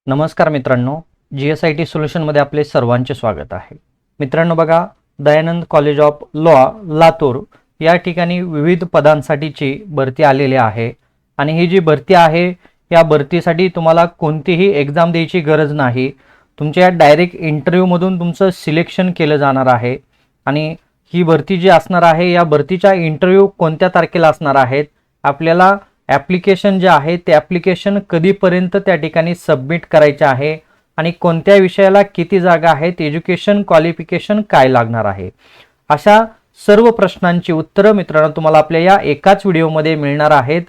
नमस्कार मित्रांनो, GSIT सोल्युशनमध्ये आपले सर्वांचे स्वागत आहे. मित्रांनो बघा, Dayanand college of law Latur या ठिकाणी विविध पदांसाठीची भरती आलेली आहे आणि ही जी भरती आहे या भरतीसाठी तुम्हाला कोणतीही एक्झाम द्यायची गरज नाही. तुमच्या डायरेक्ट इंटरव्ह्यूमधून तुमचं सिलेक्शन केलं जाणार आहे आणि ही भरती जी असणार आहे या भरतीचा इंटरव्ह्यू कोणत्या तारखेला असणार आहेत, आपल्याला ॲप्लिकेशन जे आहे ते ॲप्लिकेशन कधीपर्यंत त्या ठिकाणी सबमिट करायचे आहे आणि कोणत्या विषयाला किती जागा आहेत, एज्युकेशन क्वालिफिकेशन काय लागणार आहे, अशा सर्व प्रश्नांची उत्तरं मित्रांनो तुम्हाला आपल्या या एकाच व्हिडिओमध्ये मिळणार आहेत.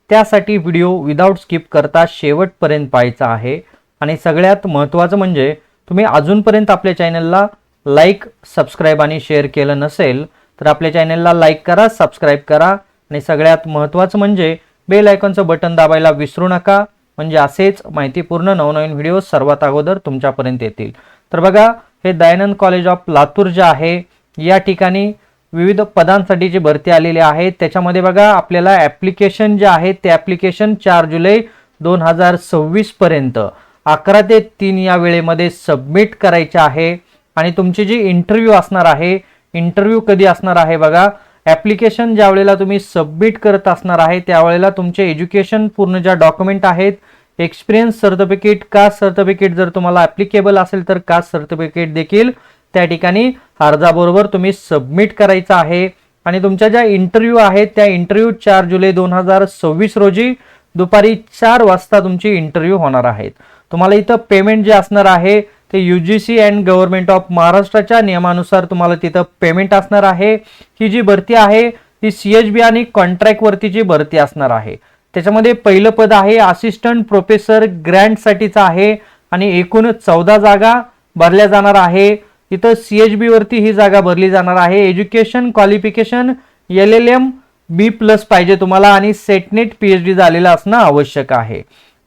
त्यासाठी व्हिडिओ विदाऊट स्किप करता शेवटपर्यंत पाहायचा आहे आणि सगळ्यात महत्त्वाचं म्हणजे तुम्ही अजूनपर्यंत आपल्या चॅनलला लाईक, सबस्क्राईब आणि शेअर केलं नसेल तर आपल्या चॅनलला लाईक करा, सबस्क्राईब करा आणि सगळ्यात महत्त्वाचं म्हणजे बेल आयकॉनचं बटन दाबायला विसरू नका, म्हणजे असेच माहितीपूर्ण नवनवीन व्हिडिओ सर्वात अगोदर तुमच्यापर्यंत येतील. तर बघा, हे दयानंद कॉलेज ऑफ लातूर जे आहे या ठिकाणी विविध पदांसाठीची भरती आलेली आहे. त्याच्यामध्ये बघा आपल्याला ॲप्लिकेशन जे आहे ते ॲप्लिकेशन 4 जुलै 2026 पर्यंत 11 ते 3 या वेळेमध्ये सबमिट करायचे आहे आणि तुमची जी इंटरव्ह्यू असणार आहे, इंटरव्ह्यू कधी असणार आहे बघा, ॲप्लिकेशन ज्या वेळेला तुम्ही सबमिट करत असणार आहे त्यावेळेला तुमचे एज्युकेशन पूर्ण ज्या डॉक्युमेंट आहेत, एक्सपिरियन्स सर्टिफिकेट, कास्ट सर्टिफिकेट जर तुम्हाला ॲप्लिकेबल असेल तर कास्ट सर्टिफिकेट देखील त्या ठिकाणी अर्जाबरोबर तुम्ही सबमिट करायचं आहे आणि तुमच्या ज्या इंटरव्ह्यू आहेत त्या इंटरव्ह्यू 4 जुलै 2026 रोजी दुपारी 4 वाजता तुमची इंटरव्ह्यू होणार आहेत. तुम्हाला इथं पेमेंट जे असणार आहे ते UGC अँड गव्हर्नमेंट ऑफ महाराष्ट्राच्या नियमानुसार तुम्हाला तिथं पेमेंट असणार आहे. ही जी भरती आहे ती CHB आणि कॉन्ट्रॅक्ट वरतीची भरती असणार आहे. त्याच्यामध्ये पहिलं पद आहे असिस्टंट प्रोफेसर ग्रँटसाठीचं आहे आणि एकूण 14 जागा भरल्या जाणार आहे. इथं CHB वरती ही जागा भरली जाणार आहे. एज्युकेशन क्वालिफिकेशन LLM B+ पाहिजे तुम्हाला आणि सेटनेट PhD झालेलं असणं आवश्यक आहे.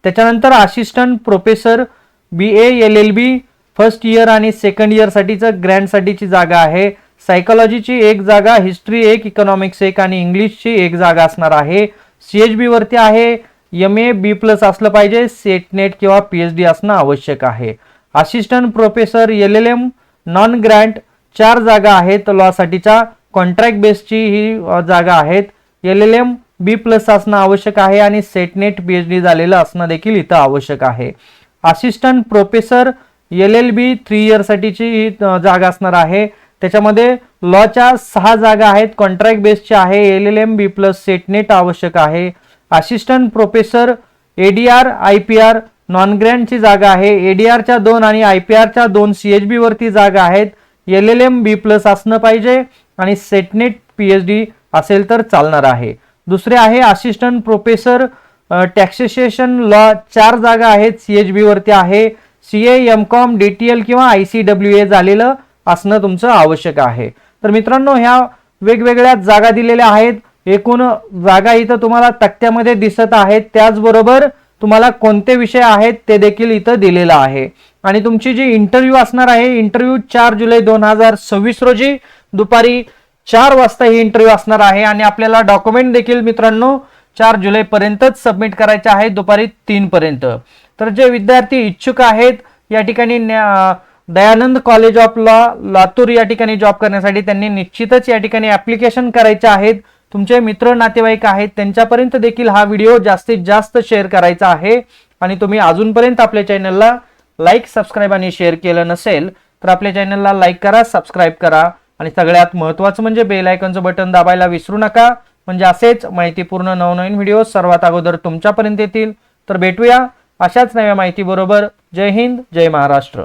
त्याच्यानंतर assistant professor BA LLB first year आणि सेकंड इयर साठीचं ग्रँटसाठीची जागा आहे. सायकोलॉजीची एक जागा, हिस्ट्री एक, इकॉनॉमिक्स एक आणि इंग्लिशची एक जागा असणार आहे. CHB वरती आहे MA B+ असलं पाहिजे, सेटनेट किंवा PhD असणं आवश्यक आहे. Assistant professor LLM non Grant 4 जागा आहेत लॉ साठीच्या, कॉन्ट्रॅक्ट बेसची ही जागा आहेत. LLM B+ असणं आवश्यक आहे आणि सेटनेट PhD झालेलं असणं देखील इथं आवश्यक आहे. असिस्टंट प्रोफेसर LLB 3 इयर साठीची ही जागा असणार आहे. त्याच्यामध्ये लॉच्या 6 जागा आहेत, कॉन्ट्रॅक्ट बेसची आहे. LLM B+ सेटनेट आवश्यक आहे. Assistant professor ADR IPR non ग्रँटची जागा आहे. ADRच्या 2 आणि IPRच्या 2 CHB वरती जागा आहेत. LLM B+ असणं पाहिजे आणि सेटनेट PhD असेल तर चालणार आहे. दुसरे आहे असिस्टंट प्रोफेसर टॅक्सेशन लॉ 4 जागा आहेत, CHB वरती आहे. CA MCOM DTL किंवा ICWA झालेलं असणं तुमचं आवश्यक आहे. तर मित्रांनो, ह्या वेगवेगळ्या जागा दिलेल्या आहेत. एकूण जागा इथं तुम्हाला तक्त्यामध्ये दिसत आहेत. त्याचबरोबर तुम्हाला कोणते विषय आहेत ते देखील इथं दिलेलं आहे आणि तुमची जी इंटरव्ह्यू असणार आहे, इंटरव्ह्यू 4 जुलै 2026 रोजी दुपारी 4 वाजता ही इंटरव्ह्यू असणार आहे आणि आपल्याला डॉक्युमेंट देखील मित्रांनो 4 जुलै पर्यंतच सबमिट करायचे आहे, दुपारी 3 पर्यंत. तर जे विद्यार्थी इच्छुक आहेत या ठिकाणी Dayanand college of law Latur या ठिकाणी जॉब करण्यासाठी त्यांनी निश्चितच या ठिकाणी ॲप्लिकेशन करायचे आहेत. तुमचे मित्र नातेवाईक आहेत त्यांच्यापर्यंत देखील हा व्हिडिओ जास्तीत जास्त शेअर करायचा आहे आणि तुम्ही अजूनपर्यंत आपल्या चॅनलला लाईक, सबस्क्राईब आणि शेअर केलं नसेल तर आपल्या चॅनलला लाईक करा, सबस्क्राईब करा आणि सगळ्यात महत्त्वाचं म्हणजे बेल आयकॉनचं बटन दाबायला विसरू नका, म्हणजे असेच माहितीपूर्ण नवनवीन व्हिडिओ सर्वात अगोदर तुमच्यापर्यंत येतील. तर भेटूया अशाच नव्या माहिती बरोबर. जय हिंद, जय महाराष्ट्र.